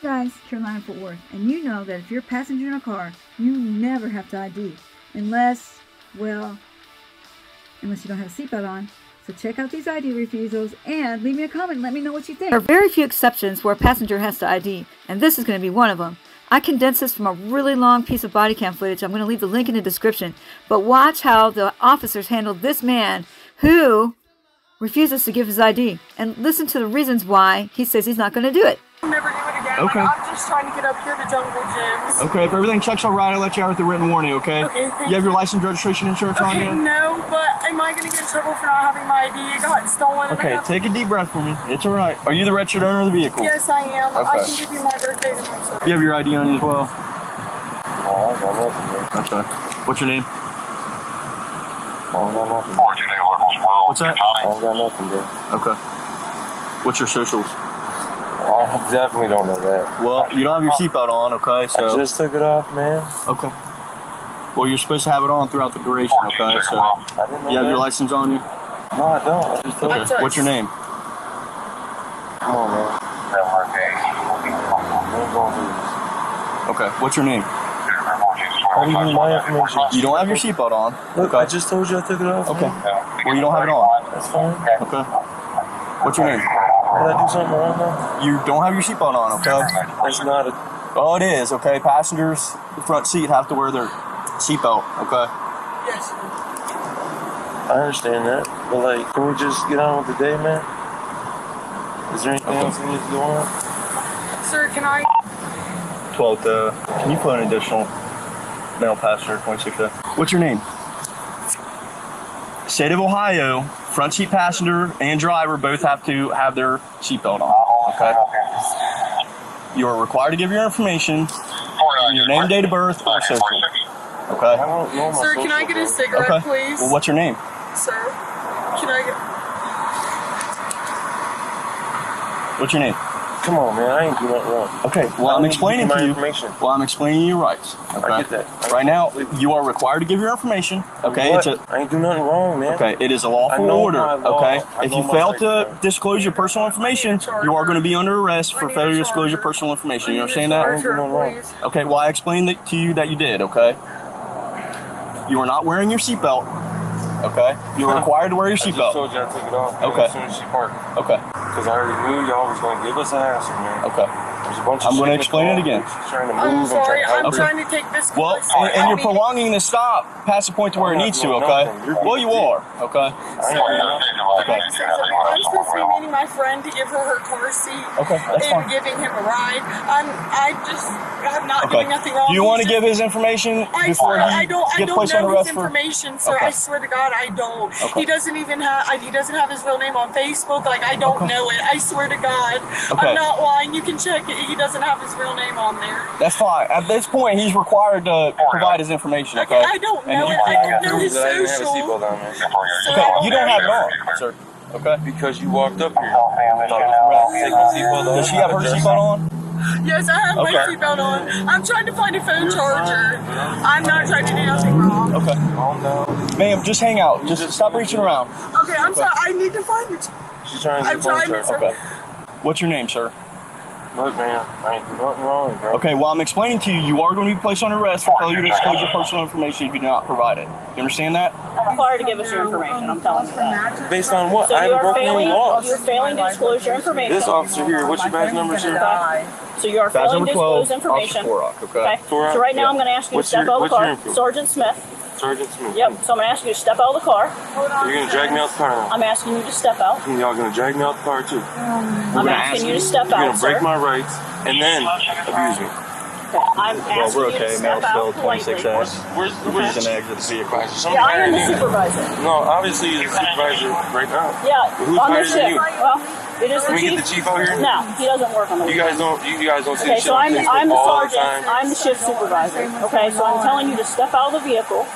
Guys, Carolina, Fort Worth, and you know that if you're a passenger in a car, you never have to ID, unless you don't have a seatbelt on. So check out these ID refusals and leave me a comment and let me know what you think. There are very few exceptions where a passenger has to ID, and this is going to be one of them. I condensed this from a really long piece of body cam footage. I'm going to leave the link in the description. But watch how the officers handled this man who refuses to give his ID, and listen to the reasons why he says he's not going to do it. I'll never do it again. Okay. Like, I'm just trying to get up here to Jungle Gyms. Okay, if everything checks all right, I'll let you out with the written warning, okay? Okay, thank you have your license, registration, insurance on you? No, but am I going to get in trouble for not having my ID? It got stolen. Okay, take a deep breath for me. It's all right. Are you the registered owner of the vehicle? Yes, I am. Okay. I can give you my birthday and my social. You have your ID on you as well? Oh, I got nothing. Okay. What's your name? Oh, I got nothing. What's that? I got nothing, bro. Okay. What's your socials? I definitely don't know that. Well, you don't have your seatbelt on, okay? So I just took it off, man. okay. Well, you're supposed to have it on throughout the duration, okay? So I didn't know you have that. your license on you? No, I don't. I just took it. Okay. What's your name? Come on, man. Okay. What's your name? How do you need my information? You don't have your seatbelt on. Look, Okay. I just told you I took it off. Okay. Man. Well, you don't have it on. That's fine. Okay. What's your name? Did I do something wrong now? You don't have your seatbelt on, okay? That's not a... Oh, it is, okay? Passengers, the front seat, have to wear their seatbelt, okay? Yes. I understand that. But, like, can we just get on with the day, man? Is there anything else that needs to go on? Sir, can I... 12th, can you put an additional male passenger, 26A? What's your name? State of Ohio, front seat passenger and driver both have to have their seatbelt on, okay? You are required to give your information, your name, date of birth, or social, I okay? don't know my Sir, can I get a cigarette, Okay. please? Well, what's your name? Sir, can I get... What's your name? Come on, man. I ain't do nothing wrong. Okay, well, I'm explaining to you. Information. Well, I'm explaining your rights. Okay? I get that. Right now, you are required to give your information. Okay, What? I ain't do nothing wrong, man. Okay, it is a lawful I know order. my law. Okay, I if know you my fail rights, to man. disclose your personal information, you are going to be under arrest for failure to disclose your personal information. You understand I that? ain't do nothing wrong. Okay, well, I explained it to you that you did. Okay, you are not wearing your seatbelt. Okay, you are required to wear your I just seatbelt. told you I took it off Okay. as soon as she parked. Okay, Because I already knew y'all was going to give us an answer, man. okay. There's a bunch of I'm shit going to in the explain car. it again. She's trying to I'm move. sorry, I'm help her. trying to take this Well, course. and you're prolonging the stop past the point to where it I'm not needs to. doing Okay. nothing. You're Well, you being are. Okay. I ain't doing nothing. Okay. I'm supposed to be meeting my friend to give her car seat Okay, that's and fine. giving him a ride. I'm not Okay. doing nothing wrong. Do you want to He's give his information before I he don't gets placed on know arrest his for? information, sir. Okay. I swear to God, I don't. Okay. He doesn't have his real name on Facebook. Like, I don't know it. I swear to God. Okay. I'm not lying. You can check it. He doesn't have his real name on there. That's fine. At this point, he's required to provide his information. Okay. I don't know it. I don't know his I didn't have a social. seatbelt on, man. So Okay. I You don't have it on, sir. Okay. Because you walked up here. I thought it was right to take my seatbelt off. Does she have her seatbelt on? Yes, I have my Okay. seatbelt on. I'm trying to find a phone charger. I'm not trying to do nothing wrong. Okay. Calm down. Ma'am, just hang out. Just stop reaching around. Okay, I'm sorry. I need to find it. She's trying to I'm get phone trying to, charge. sir. Okay. What's your name, sir? Look, man, I ain't do nothing wrong, bro. Okay. Well, I'm explaining to you. You are going to be placed on arrest for failure to disclose your personal information if you do not provide it. You understand that? Required to give us your information. I'm telling you that. Based on what? So I you haven't are broken any failing. laws. You're failing to disclose your information. This officer here, what's your badge number, sir? Okay. So you are Badge failing number to 12, disclose information. Officer Forak, okay. Okay. Forak, So right now yeah. I'm going to ask you to What's step your- out of the what's your car. info? Sergeant Smith. Sergeant Smith. Yep. So I'm going to ask you to step out of the car. You're going to drag me out the car now. I'm asking you to step out. Y'all going to drag me out the car, too. I'm asking you to step You're going out, to break sir. my rights and then abuse me. Okay. I'm Well, asking we're you to okay. step Male still out politely. 26A. Where's He's going to exit the vehicle. Yeah, I am the supervisor. No, obviously you're the supervisor right now. Yeah, Who's on the higher than shift. you? Well, it is Can the we get the chief. chief out here? No, he doesn't work on the You guys don't see Okay, the shit so on I'm Facebook the all the sergeant. time. I'm the shift supervisor. Okay, so I'm telling you to step out of the vehicle.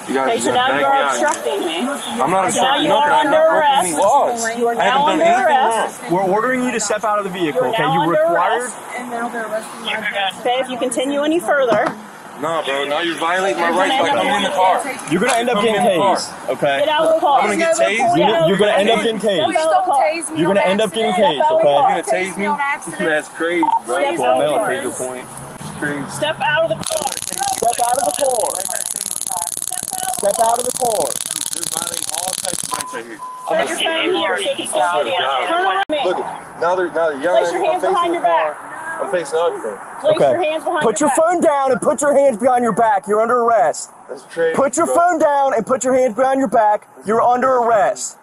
You guys Okay, so just now back you me are out. obstructing me. I'm not Now obstructing you nothing. are I'm under not broken arrest. any laws. You are I now haven't done under anything arrest. wrong. We're ordering you to step out of the vehicle, You're okay? now You under required. arrest. And now they're arresting my Okay, if you continue any further, Nah, bro. Now you're violating my rights by coming in the car. You're gonna end up getting tased, okay? Get out of the car. I'm gonna get tased. You're gonna end up getting tased. You're gonna end up getting tased, okay? You're gonna tase me? That's crazy, bro. Well, now I'll take your point. It's crazy. Step out of the car. Step out of the car. Step out of the car. You're violating all types of rights right here. Set your phone here so you can see video. Turn around me. Look, now they're yelling Place at your me. hands behind your back. I'm facing everything. Place your hands behind Put your back. phone down and put your hands behind your back. You're under arrest. That's crazy. Put your phone down and put your hands behind your back. You're under arrest.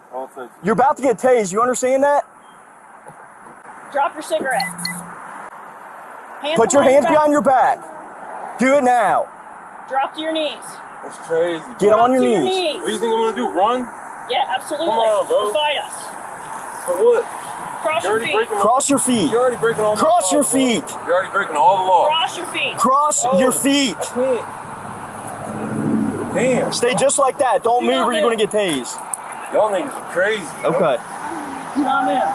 You're about to get tased. You understand that? Drop your cigarette. Put your hands behind your back. Do it now. Drop to your knees. That's crazy. Get on your knees. What do you think I'm gonna do? Run? Yeah, absolutely. Come on, bro. Fight us. For what? Cross your feet. Cross your feet. You're already breaking all the laws. Cross your feet. You're already breaking all the laws. Cross your feet. Cross your feet. I can't. Damn. Stay just like that. Don't move or you're going to get tased. Y'all niggas are crazy. Bro. Okay. Come in.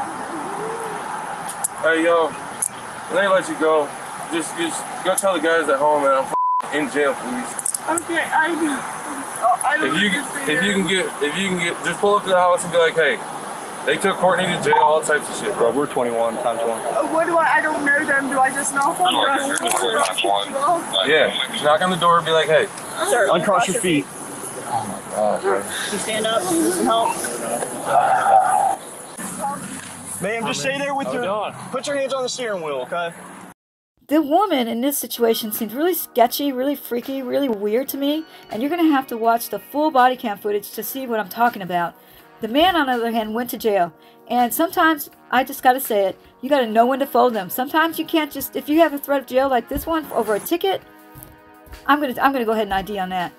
Hey, yo. When they let you go, just go tell the guys at home that I'm in jail, please. Okay, I do. If you can get, just pull up to the house and be like, hey, they took Courtney to jail, all types of shit, bro. We're 21 times 1. What do I don't know them. Do I just knock on the door? Yeah, just knock on the door and be like, hey. Sir, Uncross your feet. Oh my God, bro. You stand up. Need some help. Ma'am, just stay there with your... Put your hands on the steering wheel, okay? The woman in this situation seems really sketchy, really freaky, really weird to me, and you're going to have to watch the full body cam footage to see what I'm talking about. The man, on the other hand, went to jail, and sometimes, I just got to say it, you got to know when to fold them. Sometimes you can't just, if you have a threat of jail like this one over a ticket, I'm going to go ahead and ID on that.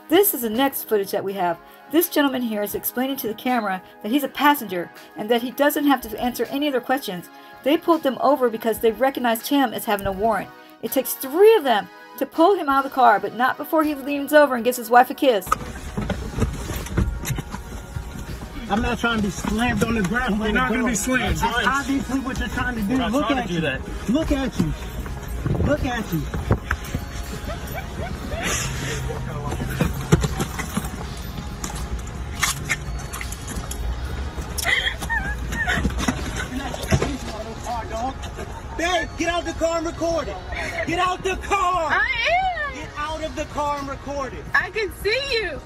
This is the next footage that we have. This gentleman here is explaining to the camera that he's a passenger and that he doesn't have to answer any of their questions. They pulled them over because they recognized him as having a warrant. It takes 3 of them to pull him out of the car, but not before he leans over and gives his wife a kiss. I'm not trying to be slammed on the ground. You're not going to be slammed. That's obviously what you're trying to do. Look at you. Look at you. Look at you. Babe, get out the car and record it. Get out the car. I am. Get out of the car and record it. I can see you.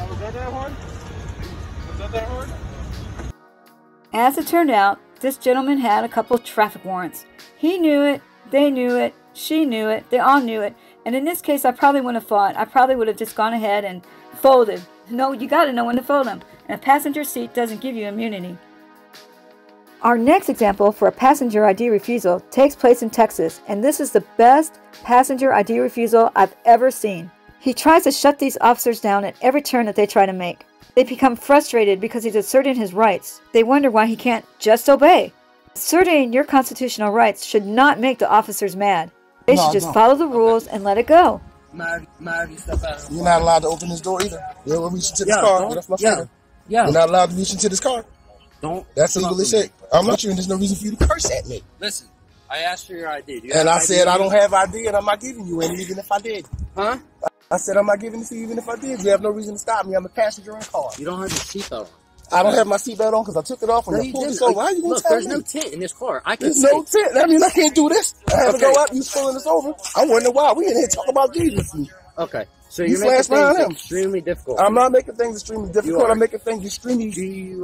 Was that hard? Was that hard? As it turned out, this gentleman had a couple of traffic warrants. He knew it, they knew it, she knew it, they all knew it. And in this case, I probably wouldn't have fought. I probably would have just gone ahead and folded. No, you got to know when to fold them. And a passenger seat doesn't give you immunity. Our next example for a passenger ID refusal takes place in Texas, and this is the best passenger ID refusal I've ever seen. He tries to shut these officers down at every turn that they try to make. They become frustrated because he's asserting his rights. They wonder why he can't just obey. Asserting your constitutional rights should not make the officers mad. They should just follow the rules and let it go. You're not allowed to open this door either. You're able to reach into this car. Get off my finger. You're not allowed to reach into this car. That's legal as shit. I'm not sure there's no reason for you to curse at me. Listen, I asked for your ID. And I said I don't have ID and I'm not giving you any even if I did. Huh? I said I'm not giving it to you even if I did. You have no reason to stop me. I'm a passenger in a car. You don't have your seatbelt on. I don't have my seatbelt on because I took it off when I pulled it over. Why are you going to tell me? There's no tint in this car. There's no tint. That means I can't do this. I have to go up. You pulling this over. I wonder why. We in here talking about Jesus. Okay. So you're making things extremely difficult. I'm not making things extremely difficult. I'm making things extremely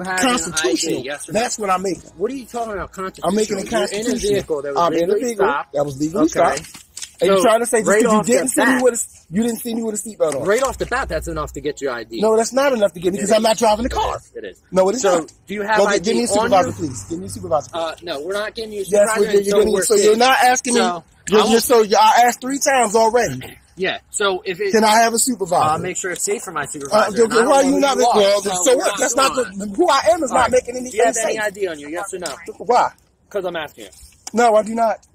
constitutional. ID, yes or no? That's what I'm making. What are you talking about constitutional? I'm making it constitutional. In a vehicle that was I'm in a vehicle that was legally stopped. And you're trying to say just because you didn't see me with a seatbelt on. Right off the bat, that's enough to get your ID. No, that's not enough to get me because I'm not driving the car. It is. No, it is not. So, do you have ID give me a supervisor, please. Give me a supervisor. No, we're not getting you a supervisor. Yes, so you're not asking me. I asked 3 times already. Yeah. So if it, can I have a supervisor? I'll make sure it's safe for my supervisor. Why are you not? Well, so what? That's not who I am. Is not making any sense. Do you have any ID on you? Yes or no? Why? Because I'm asking you. No, I do not.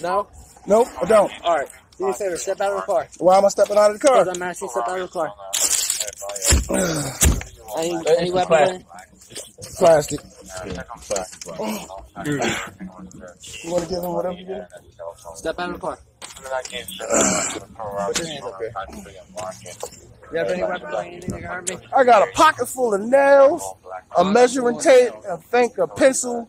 No. Nope, I don't. All right. Do me a favor. Step out of the car. Why am I stepping out of the car? Because I'm asking you to step out of the car. Any weapon? Plastic. You want to give him whatever you get? Step out of the car. Put your hands up here. You have any weapons or anything that can hurt me? I got a pocket full of nails, a measuring tape, a pencil.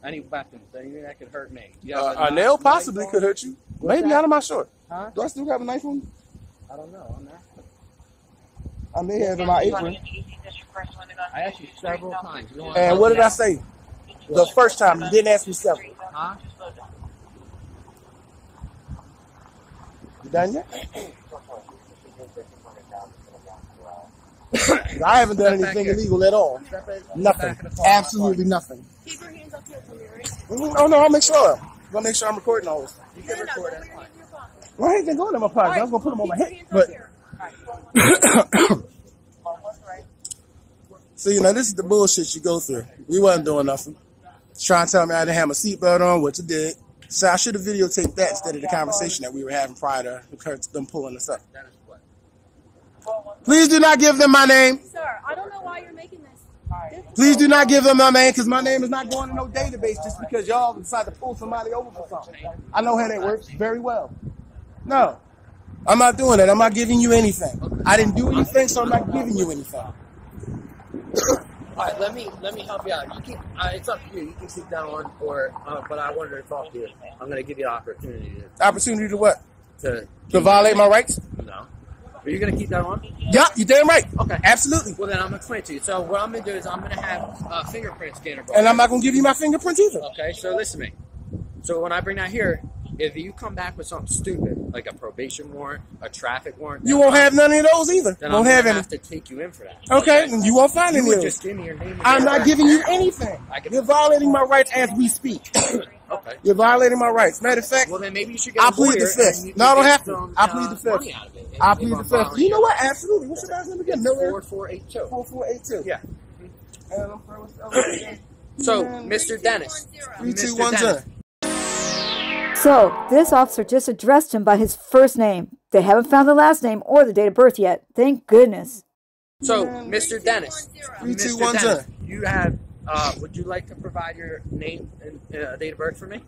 Any weapons, anything that could hurt me? A nail possibly could hurt you. Maybe out of my short. Huh? Do I still have a knife on me? I don't know. I'm not. I may have in my apron. I asked you several times. And what did I say? The first time you didn't ask me several. Huh? You done yet? I haven't done anything illegal at all. Nothing. Absolutely nothing. Keep your hands up here for me, right? Oh no, I'll make sure. I'm gonna make sure I'm recording all this. You can record it. Well, I ain't been going in my pocket. I was gonna put them on my head. But so you know, this is the bullshit you go through. We wasn't doing nothing. Trying to tell me I didn't have my seatbelt on, which I did. So I should have videotaped that instead of the conversation that we were having prior to them pulling us up. Please do not give them my name. Sir, I don't know why you're making this. Please do not give them my name, because my name is not going to no database just because y'all decide to pull somebody over for something. I know how that works very well. No, I'm not doing it. I'm not giving you anything. I didn't do anything, so I'm not giving you anything. All right, let me help you out. You keep. It's up to you. You can keep that on, but I wanted to talk to you. I'm going to give you an opportunity. Opportunity to what? To violate my rights? No. Are you going to keep that on? Yeah, you're damn right. Okay. Absolutely. Well, then I'm going to explain it to you. So what I'm going to do is I'm going to have a fingerprint scanner. And I'm not going to give you my fingerprints either. Okay, so listen to me. So when I bring that here, if you come back with something stupid, like a probation warrant, a traffic warrant, you won't have none of those either. Then won't I'm have going to any. have to take you in for that. Okay, and you won't find any of those. Just give me your name. I'm not giving you anything. You're violating my rights as we speak. Okay. You're violating my rights. Matter of fact, well then maybe you should get I'll plead the fifth. No, I don't have to. I'll plead the fifth. I'll plead the fifth. You know what? Absolutely. What's your guy's name again? Miller? 4482. 4482. Yeah. So, Mr. Dennis. 3210. So, this officer just addressed him by his first name. They haven't found the last name or the date of birth yet. Thank goodness. So, Mr. Dennis. 3210. You have, would you like to provide your name and date of birth for me?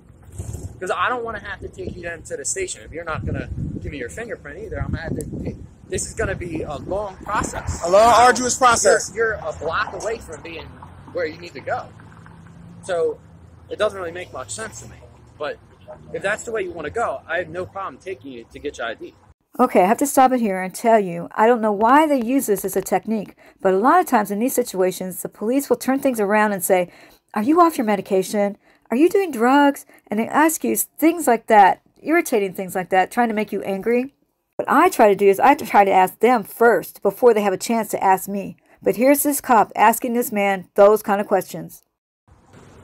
Because I don't want to have to take you down to the station. If you're not going to give me your fingerprint either, I'm going to have to. This is going to be a long process. A long, arduous process. You're a block away from being where you need to go. So, it doesn't really make much sense to me. But if that's the way you want to go, I have no problem taking you to get your ID. Okay, I have to stop it here and tell you, I don't know why they use this as a technique, but a lot of times in these situations, the police will turn things around and say, are you off your medication? Are you doing drugs? And they ask you things like that, irritating things like that, trying to make you angry. What I try to do is I try to ask them first before they have a chance to ask me. But here's this cop asking this man those kind of questions.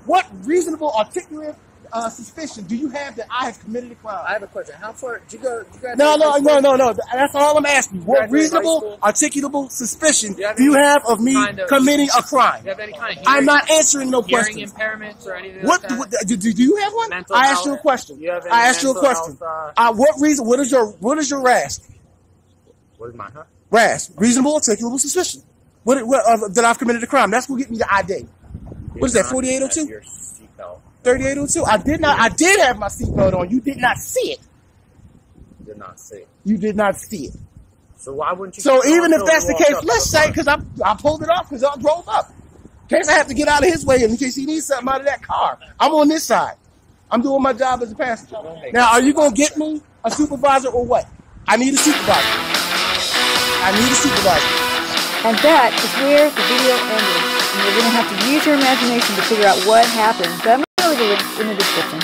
What reasonable, articulate suspicion do you have that I have committed a crime? I have a question. How far did you go? No. That's all I'm asking. What reasonable, articulable suspicion do you have of me committing a crime? Do you have any kind of I'm not answering no questions. Hearing impairments or anything what, like that? Do you have one? Mental I asked you a question. I asked you a question. What reason? What is your RAS? What is mine? Huh? RAS. Reasonable, articulable suspicion. That I've committed a crime. That's what get me the ID. What is that? 4802. Your seatbelt. 3802. I did have my seatbelt on. You did not see it. Did not see it. You did not see it. So why wouldn't you? So even if that's the case, let's say, because I pulled it off because I drove up. In case I have to get out of his way, and in case he needs something out of that car, I'm on this side. I'm doing my job as a passenger. Now, are you going to get me a supervisor or what? I need a supervisor. And that is where the video ended. And you're going to have to use your imagination to figure out what happened. But I'm going to leave a link in the description.